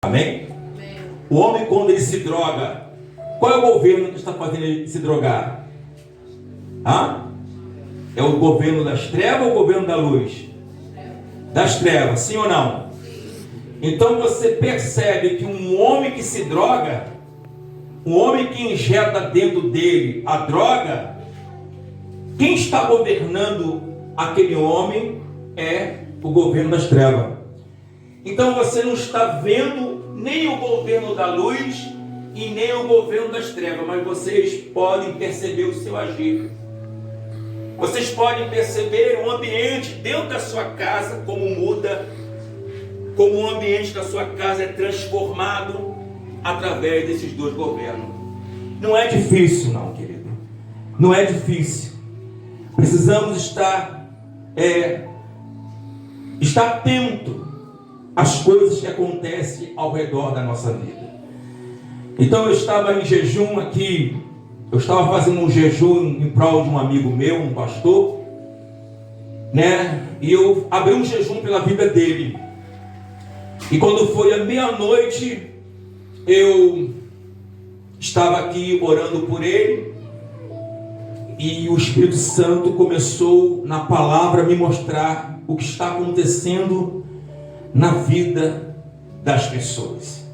Amém? O homem, quando ele se droga, qual é o governo que está fazendo ele se drogar? É o governo das trevas ou o governo da luz? Das trevas, sim ou não? Então você percebe que um homem que se droga, um homem que injeta dentro dele a droga, quem está governando aquele homem é o governo das trevas. Então você não está vendo nem o governo da luz e nem o governo das trevas, mas vocês podem perceber o seu agir. Vocês podem perceber o ambiente dentro da sua casa, como muda, como o ambiente da sua casa é transformado através desses dois governos. Não é difícil não, querido. Não é difícil. Precisamos estar atento às coisas que acontecem ao redor da nossa vida. Então eu estava em jejum aqui. Eu estava fazendo um jejum em prol de um amigo meu, um pastor, né? E eu abri um jejum pela vida dele. E quando foi a meia-noite, eu estava aqui orando por ele. E o Espírito Santo começou na palavra a me mostrar o que está acontecendo na vida das pessoas.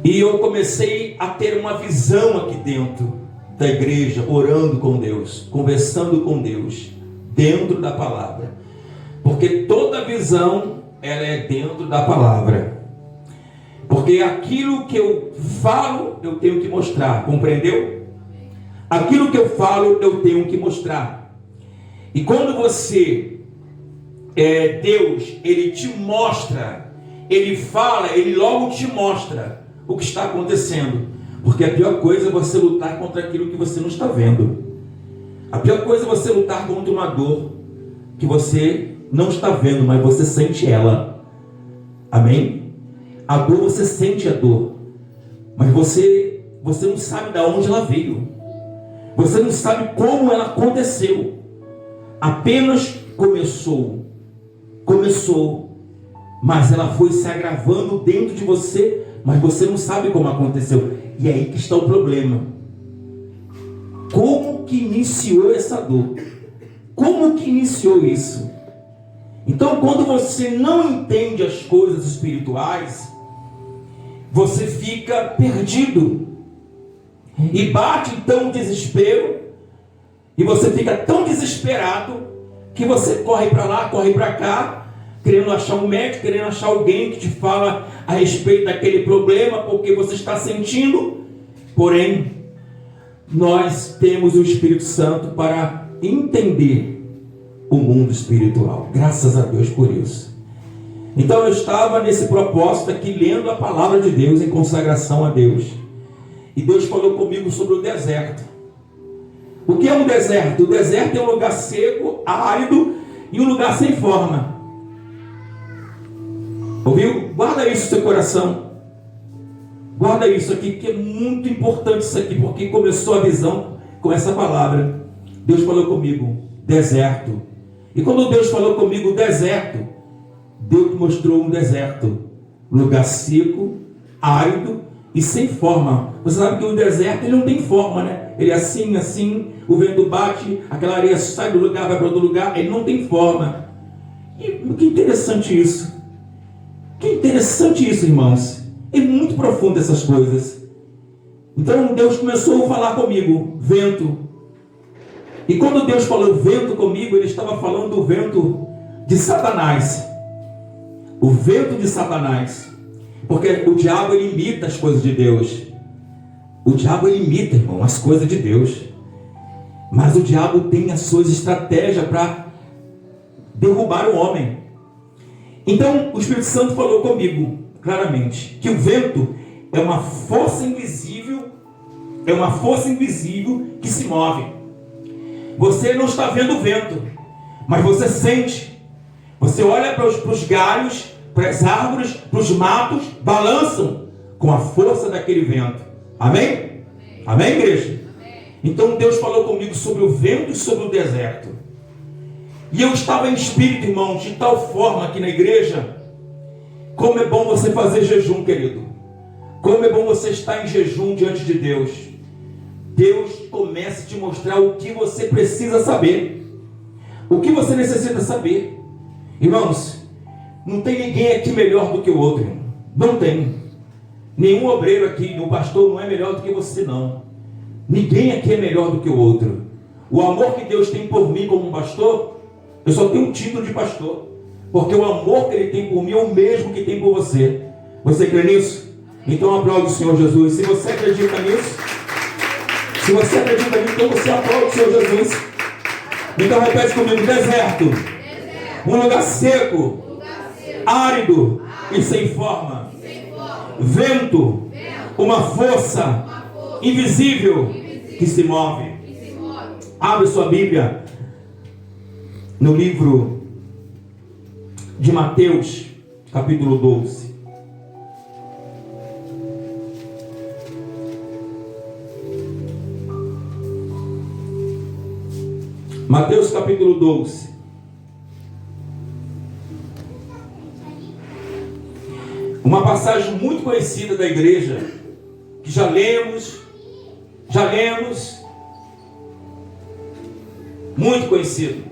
E eu comecei a ter uma visão aqui dentro da igreja, orando com Deus, conversando com Deus, dentro da palavra. Porque toda visão, ela é dentro da palavra. Porque aquilo que eu falo, eu tenho que mostrar, compreendeu? Aquilo que eu falo, eu tenho que mostrar. E quando você, Deus, Ele te mostra, Ele fala, Ele logo te mostra o que está acontecendo. Porque a pior coisa é você lutar contra aquilo que você não está vendo. A pior coisa é você lutar contra uma dor que você não está vendo, mas você sente ela. Amém? A dor, você sente a dor, mas você não sabe de onde ela veio. Você não sabe como ela aconteceu. Apenas começou, mas ela foi se agravando dentro de você, mas você não sabe como aconteceu. E é aí que está o problema. Como que iniciou essa dor? Como que iniciou isso? Então, quando você não entende as coisas espirituais, você fica perdido. E bate então o desespero. E você fica tão desesperado que você corre para lá, corre para cá, querendo achar um médico, querendo achar alguém que te fala a respeito daquele problema, porque você está sentindo. Porém, nós temos o Espírito Santo para entender o mundo espiritual. Graças a Deus por isso. Então eu estava nesse propósito aqui, lendo a palavra de Deus em consagração a Deus. E Deus falou comigo sobre o deserto. O que é um deserto? O deserto é um lugar seco, árido e um lugar sem forma. Ouviu? Guarda isso no seu coração. Guarda isso aqui, que é muito importante isso aqui, porque começou a visão com essa palavra. Deus falou comigo, deserto. E quando Deus falou comigo, deserto, Deus mostrou um deserto. Lugar seco, árido e sem forma. Você sabe que o deserto ele não tem forma, né? Ele é assim, assim, o vento bate, aquela areia sai do lugar, vai para outro lugar, ele não tem forma. E que interessante isso. Que interessante isso, irmãos. É muito profundo essas coisas. Então Deus começou a falar comigo, vento. E quando Deus falou vento comigo, Ele estava falando do vento de Satanás. O vento de Satanás. Porque o diabo ele imita as coisas de Deus. O diabo ele imita, irmão, as coisas de Deus. Mas o diabo tem as suas estratégias para derrubar o homem. Então o Espírito Santo falou comigo claramente que o vento é uma força invisível. É uma força invisível que se move. Você não está vendo o vento, mas você sente. Você olha para os galhos, para as árvores, para os matos, balançam com a força daquele vento. Amém? Amém, Amém, igreja? Amém. Então Deus falou comigo sobre o vento e sobre o deserto. E eu estava em espírito, irmão, de tal forma aqui na igreja, Como é bom você fazer jejum, querido. Como é bom você estar em jejum diante de Deus. Deus começa a te mostrar o que você precisa saber. O que você necessita saber. Irmãos, não tem ninguém aqui melhor do que o outro. Não tem. Nenhum obreiro aqui, nenhum pastor não é melhor do que você, não. Ninguém aqui é melhor do que o outro. O amor que Deus tem por mim como um pastor, eu só tenho um título de pastor. Porque o amor que Ele tem por mim é o mesmo que tem por você. Você crê nisso? Então aplaude o Senhor Jesus. Se você acredita nisso, se você acredita nisso, então você aplaude o Senhor Jesus. Então repete comigo: deserto. Um lugar seco, árido e sem forma. Vento, uma força invisível que se move. Abre sua Bíblia no livro de Mateus, capítulo 12. Mateus capítulo 12. Uma passagem muito conhecida da igreja, que já lemos, muito conhecido.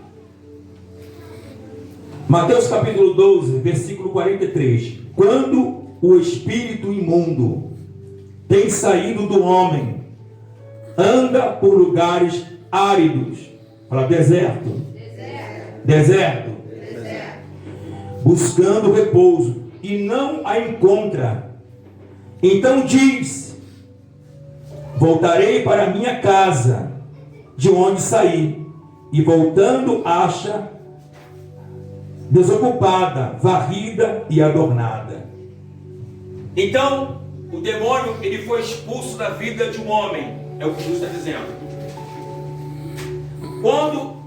Mateus capítulo 12, versículo 43. Quando o espírito imundo tem saído do homem, anda por lugares áridos. Fala, deserto. Deserto. Buscando repouso, e não a encontra. Então diz: voltarei para minha casa, de onde saí. E voltando acha desocupada, varrida e adornada. Então o demônio, ele foi expulso da vida de um homem. É o que Jesus está dizendo. Quando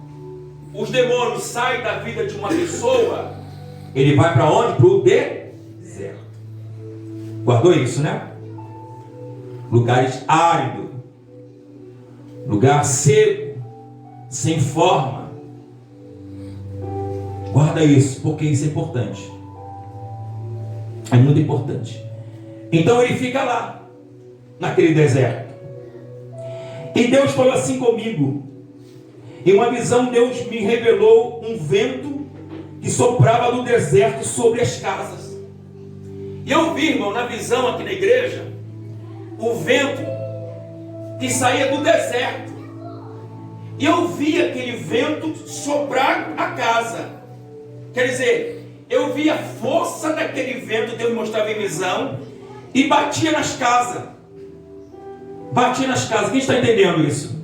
os demônios saem da vida de uma pessoa, ele vai para onde? Para o deserto. Guardou isso, né? Lugares áridos, lugar seco, sem forma. Guarda isso, porque isso é importante. É muito importante. Então ele fica lá, naquele deserto. E Deus falou assim comigo. Em uma visão, Deus me revelou um vento que soprava do deserto sobre as casas. E eu vi, irmão, na visão aqui na igreja, o vento que saía do deserto. E eu vi aquele vento soprar a casa. Quer dizer, eu vi a força daquele vento, Deus mostrava em visão, e batia nas casas. Batia nas casas. Quem está entendendo isso?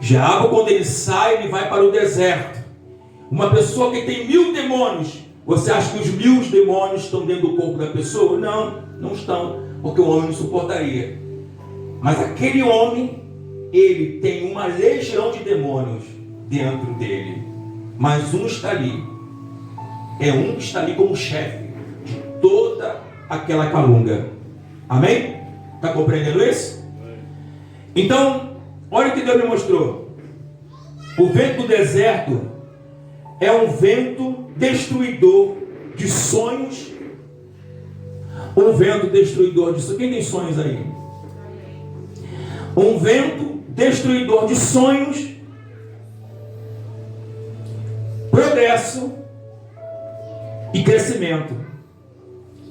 Diabo, quando ele sai, ele vai para o deserto. Uma pessoa que tem 1000 demônios, você acha que os 1000 demônios estão dentro do corpo da pessoa? Não, não estão, porque o homem não suportaria. Mas aquele homem, ele tem uma legião de demônios dentro dele. Mas um está ali. É um que está ali como chefe de toda aquela calunga. Amém? Está compreendendo isso? Então, olha o que Deus me mostrou. O vento do deserto é um vento destruidor de sonhos. Um vento destruidor de sonhos. Quem tem sonhos aí? Um vento destruidor de sonhos, progresso e crescimento.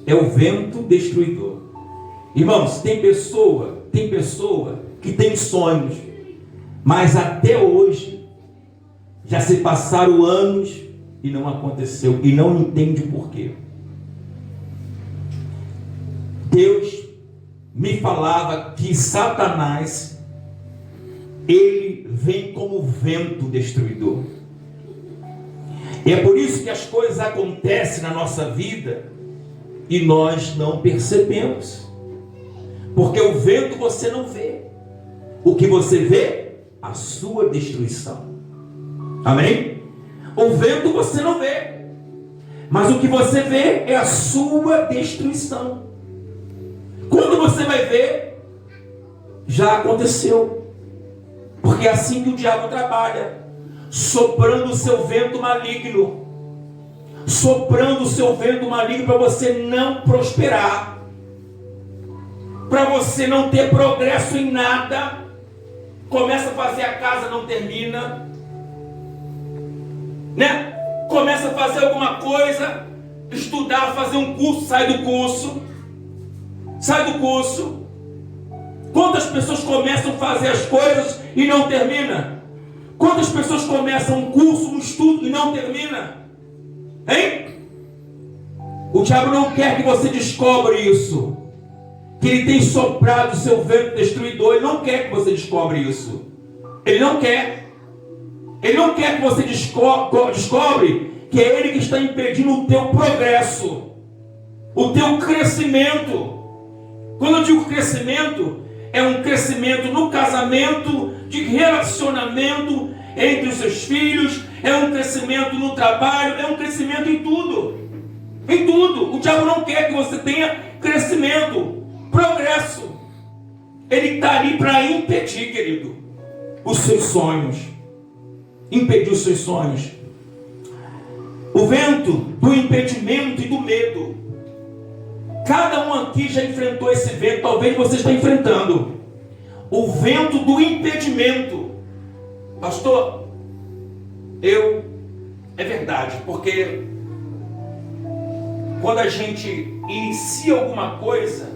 É o vento destruidor. Irmãos, tem pessoa que tem sonhos, mas até hoje já se passaram anos e não aconteceu, e não entende o porquê. Deus me falava que Satanás, ele vem como vento destruidor. E é por isso que as coisas acontecem na nossa vida e nós não percebemos. Porque o vento você não vê. O que você vê? A sua destruição. Amém? O vento você não vê. Mas o que você vê é a sua destruição. Quando você vai ver, já aconteceu. Porque é assim que o diabo trabalha, soprando o seu vento maligno, soprando o seu vento maligno para você não prosperar, para você não ter progresso em nada. Começa a fazer a casa, não termina, né? Começa a fazer alguma coisa, estudar, fazer um curso, sai do curso. Quantas pessoas começam a fazer as coisas e não termina? Quantas pessoas começam um curso, um estudo e não termina? Hein? O diabo não quer que você descubra isso, que ele tem soprado o seu vento destruidor. Ele não quer que você descubra isso. Ele não quer que você descobre que é ele que está impedindo o teu progresso, o teu crescimento. Quando eu digo crescimento, é um crescimento no casamento, de relacionamento entre os seus filhos, é um crescimento no trabalho, é um crescimento em tudo. Em tudo. O diabo não quer que você tenha crescimento, progresso. Ele está ali para impedir, querido, os seus sonhos. Impedir os seus sonhos. O vento do impedimento e do medo. Cada um aqui já enfrentou esse vento, talvez você esteja enfrentando. O vento do impedimento. Pastor, é verdade, porque quando a gente inicia alguma coisa,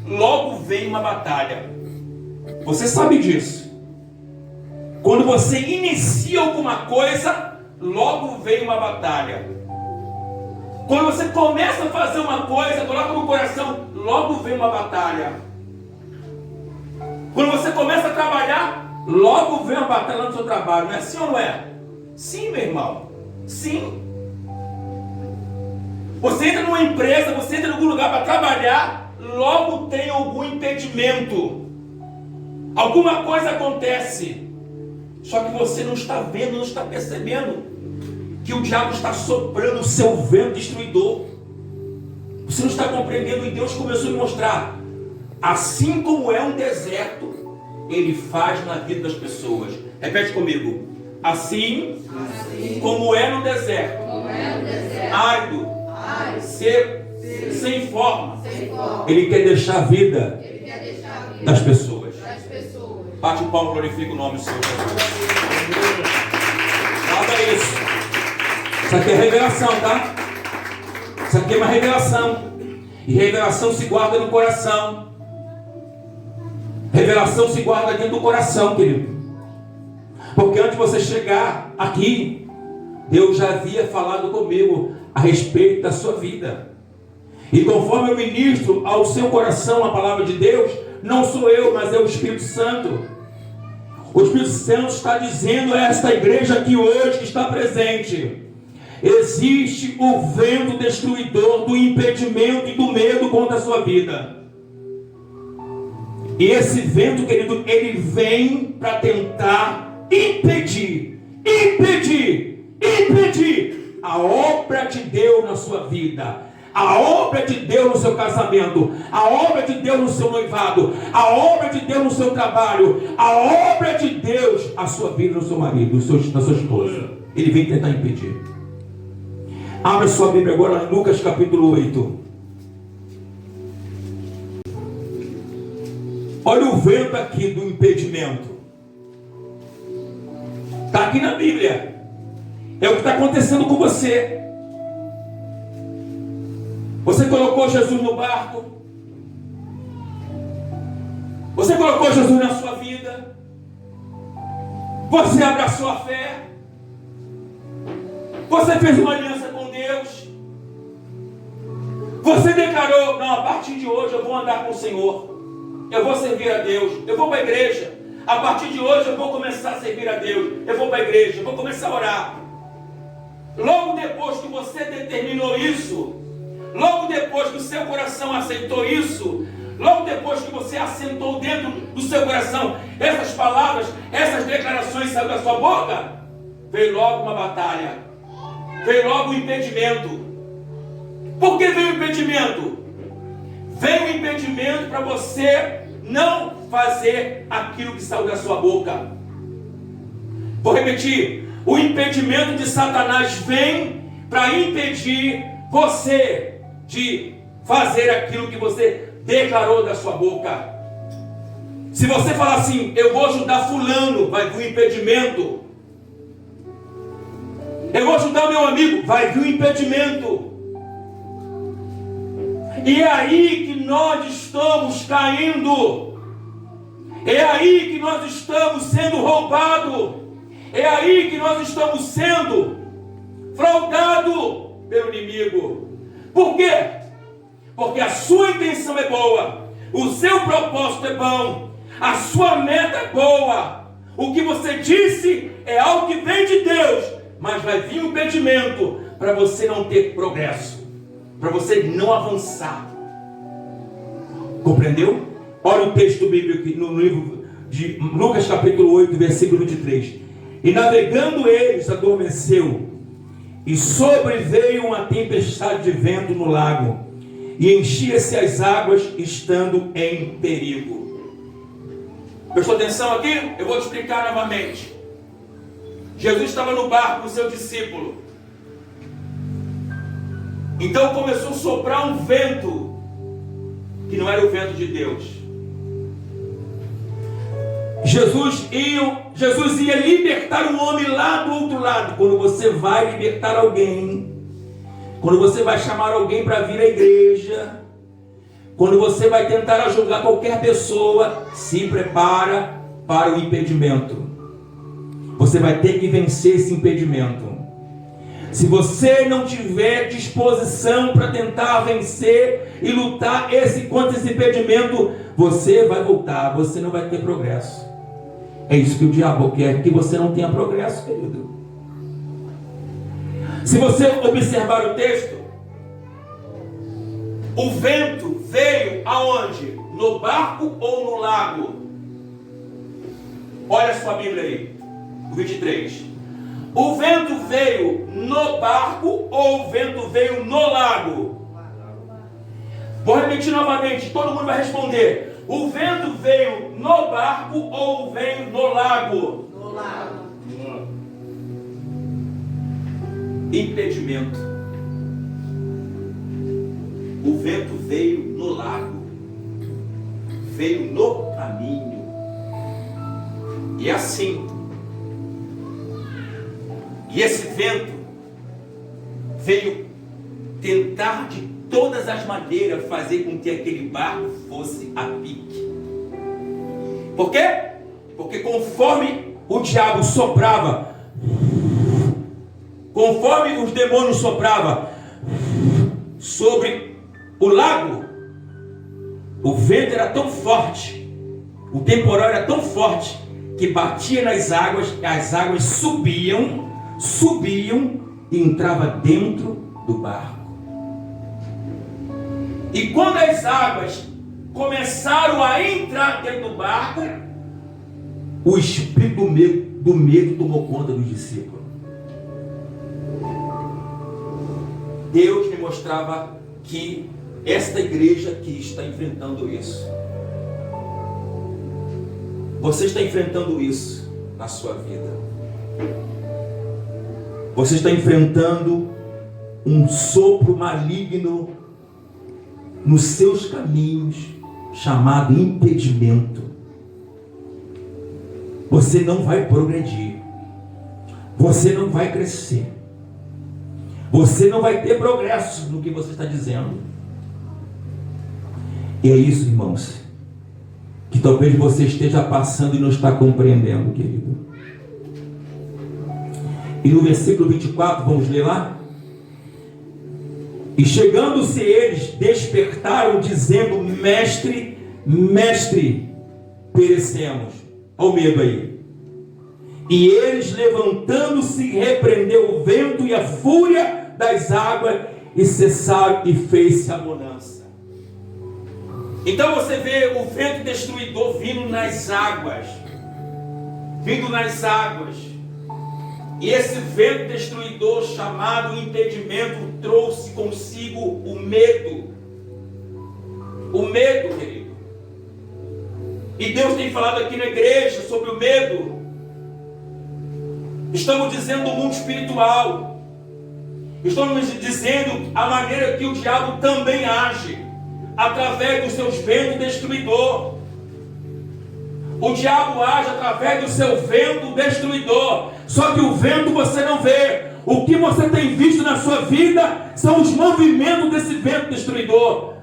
logo vem uma batalha. Você sabe disso. Quando você inicia alguma coisa, logo vem uma batalha. Quando você começa a fazer uma coisa, coloca no coração, logo vem uma batalha. Quando você começa a trabalhar, logo vem uma batalha no seu trabalho. Não é assim ou não é? Sim, meu irmão. Sim. Você entra numa empresa, você entra em algum lugar para trabalhar, logo tem algum impedimento. Alguma coisa acontece. Só que você não está vendo, não está percebendo que o diabo está soprando o seu vento destruidor. Você não está compreendendo, e Deus começou a me mostrar. Assim como é um deserto, Ele faz na vida das pessoas. Repete comigo. Assim como é no deserto, árido, seco, sem forma, Ele quer deixar a vida das pessoas. Bate o palmo, glorifica o nome do Senhor Jesus. Guarda isso. Isso aqui é revelação, tá? Isso aqui é uma revelação. E revelação se guarda no coração. Revelação se guarda dentro do coração, querido. Porque antes de você chegar aqui, Deus já havia falado comigo a respeito da sua vida. E conforme eu ministro ao seu coração a palavra de Deus, não sou eu, mas é o Espírito Santo. O Espírito Santo está dizendo a esta igreja aqui hoje que está presente: existe o vento destruidor do impedimento e do medo contra a sua vida. E esse vento, querido, ele vem para tentar impedir a obra de Deus na sua vida, a obra de Deus no seu casamento, a obra de Deus no seu noivado, a obra de Deus no seu trabalho, a obra de Deus, a sua vida no seu marido, na sua esposa. Ele vem tentar impedir. Abra sua Bíblia agora em Lucas capítulo 8. Olha o vento aqui do impedimento. Está aqui na Bíblia. É o que está acontecendo com você. Você colocou Jesus no barco. Você colocou Jesus na sua vida. Você abraçou a fé. Você fez uma aliança com Deus. Você declarou: não, a partir de hoje eu vou andar com o Senhor. Eu vou servir a Deus. Eu vou para a igreja. A partir de hoje eu vou começar a servir a Deus. Eu vou para a igreja. Eu vou começar a orar. Logo depois que você determinou isso, logo depois que o seu coração aceitou isso, logo depois que você assentou dentro do seu coração essas palavras, essas declarações saíram da sua boca, veio logo uma batalha. Veio logo o impedimento. Por que veio o impedimento? Veio o impedimento para você não fazer aquilo que saiu da sua boca. Vou repetir. O impedimento de Satanás vem para impedir você de fazer aquilo que você declarou da sua boca. Se você falar assim, eu vou ajudar fulano, vai vir um impedimento. Eu vou ajudar meu amigo, vai vir um impedimento. E é aí que nós estamos caindo. É aí que nós estamos sendo roubados. É aí que nós estamos sendo fraudados pelo inimigo. Por quê? Porque a sua intenção é boa, o seu propósito é bom, a sua meta é boa, o que você disse é algo que vem de Deus, mas vai vir um impedimento para você não ter progresso, para você não avançar. Compreendeu? Olha o texto bíblico no livro de Lucas capítulo 8, versículo 23. E navegando eles, adormeceu, e sobreveio uma tempestade de vento no lago, e enchia-se as águas, estando em perigo. Prestou atenção aqui? Eu vou te explicar novamente. Jesus estava no barco com seu discípulo. Então começou a soprar um vento, que não era o vento de Deus. Jesus ia libertar um homem lá do outro lado. Quando você vai libertar alguém, quando você vai chamar alguém para vir à igreja, quando você vai tentar ajudar qualquer pessoa, se prepara para o impedimento. Você vai ter que vencer esse impedimento. Se você não tiver disposição para tentar vencer e lutar contra esse impedimento, você vai voltar, você não vai ter progresso. É isso que o diabo quer, que você não tenha progresso, querido. Se você observar o texto, o vento veio aonde? No barco ou no lago? Olha a sua Bíblia aí, o 23. O vento veio no barco ou o vento veio no lago? Vou repetir novamente, todo mundo vai responder. O vento veio no barco ou veio no lago? No lago. Impedimento. O vento veio no lago, veio no caminho. E assim. E esse vento veio tentar de todas as maneiras fazer com que aquele barco fosse a pique. Por quê? Porque conforme o diabo soprava, conforme os demônios sopravam sobre o lago, o vento era tão forte, o temporal era tão forte, que batia nas águas, e as águas subiam e entrava dentro do barco. E quando as águas começaram a entrar dentro do barco, o espírito do medo tomou conta dos discípulos. Deus me mostrava que esta igreja aqui está enfrentando isso. Você está enfrentando isso na sua vida. Você está enfrentando um sopro maligno nos seus caminhos, chamado impedimento. Você não vai progredir. Você não vai crescer. Você não vai ter progresso no que você está dizendo. E é isso, irmãos, que talvez você esteja passando e não está compreendendo, querido. E no versículo 24, vamos ler lá? E chegando-se eles, despertaram, dizendo: Mestre, Mestre, perecemos. Olha o medo aí. E eles, levantando-se, repreendeu o vento e a fúria das águas, e cessaram, e fez-se a bonança. Então você vê o vento destruidor vindo nas águas. Vindo nas águas. E esse vento destruidor, chamado impedimento, trouxe consigo o medo. O medo, querido. E Deus tem falado aqui na igreja sobre o medo. Estamos dizendo do mundo espiritual. Estou nos dizendo a maneira que o diabo também age, através dos seus ventos destruidor. O diabo age através do seu vento destruidor. Só que o vento você não vê. O que você tem visto na sua vida são os movimentos desse vento destruidor.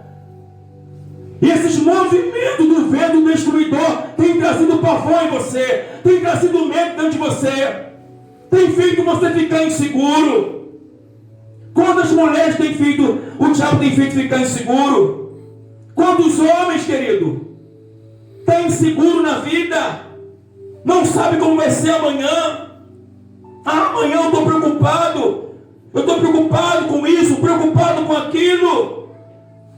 E esses movimentos do vento destruidor têm trazido pavor em você, têm trazido medo dentro de você, tem feito você ficar inseguro. Quantas mulheres tem feito, o diabo tem feito ficar inseguro? Quantos homens, querido, está inseguro na vida? Não sabe como vai ser amanhã. Amanhã eu estou preocupado. Eu estou preocupado com isso, preocupado com aquilo.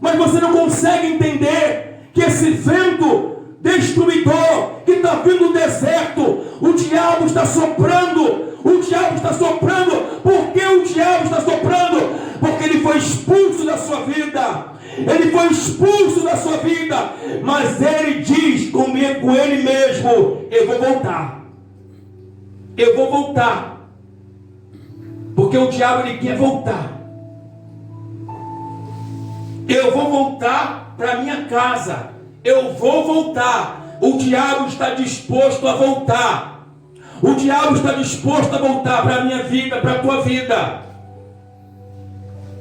Mas você não consegue entender que esse vento destruidor que está vindo do deserto, o diabo está soprando. O diabo está soprando. Por que o diabo está soprando? Porque ele foi expulso da sua vida. Ele foi expulso da sua vida. Mas ele diz com ele mesmo: eu vou voltar. Eu vou voltar. Porque o diabo ele quer voltar. Eu vou voltar para minha casa. Eu vou voltar. O diabo está disposto a voltar. O diabo está disposto a voltar para a minha vida, para a tua vida.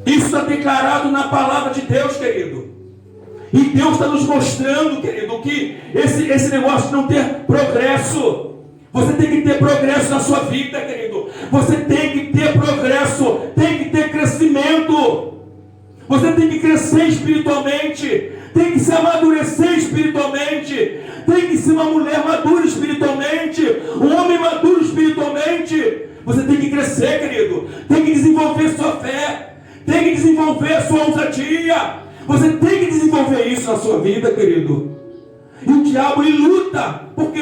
Isso está declarado na palavra de Deus, querido. E Deus está nos mostrando, querido, que esse negócio de não ter progresso. Você tem que ter progresso na sua vida, querido. Você tem que ter progresso, tem que ter crescimento. Você tem que crescer espiritualmente, tem que se amadurecer espiritualmente, tem que ser uma mulher madura espiritualmente, um homem maduro espiritualmente. Você tem que crescer, querido, tem que desenvolver sua fé, tem que desenvolver a sua ousadia. Você tem que desenvolver isso na sua vida, querido. E o diabo ele luta, porque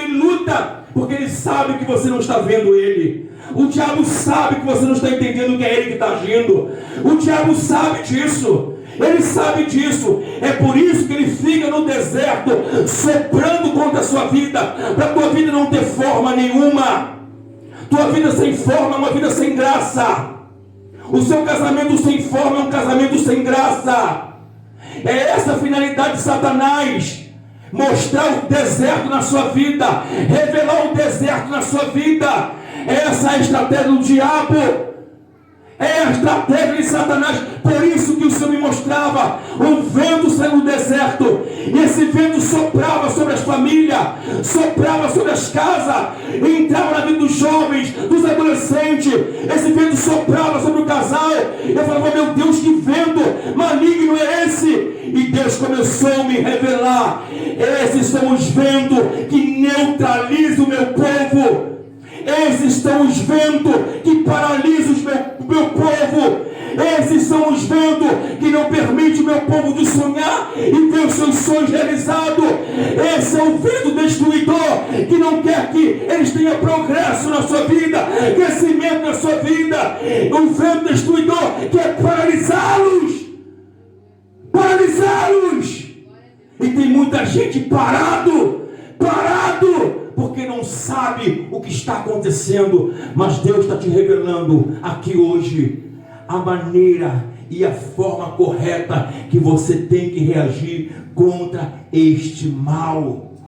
ele sabe que você não está vendo ele. O diabo sabe que você não está entendendo que é ele que está agindo. O diabo sabe disso. Ele sabe disso. É por isso que ele fica no deserto soprando contra a sua vida, para a tua vida não ter forma nenhuma. Tua vida sem forma é uma vida sem graça. O seu casamento sem forma é um casamento sem graça. É essa a finalidade de Satanás. Mostrar o deserto na sua vida, revelar o deserto na sua vida. Essa é a estratégia do diabo, é a estratégia de Satanás. Por isso que o Senhor me mostrava um vento saindo do deserto, e esse vento soprava sobre as famílias, soprava sobre as casas, entrava na vida dos jovens, dos adolescentes. Esse vento soprava sobre o casal. Eu falava: meu Deus, que vento maligno é esse? E Deus começou a me revelar: esses são os ventos que neutralizam o meu povo. Esses são os ventos que paralisam o meu povo. Esses são os ventos que não permitem o meu povo de sonhar e ver os seus sonhos realizados. Esse é o vento destruidor que não quer que eles tenham progresso na sua vida, crescimento na sua vida. O vento destruidor quer paralisá-los. E tem muita gente parado, porque não sabe o que está acontecendo. Mas Deus está te revelando aqui hoje a maneira e a forma correta que você tem que reagir contra este mal.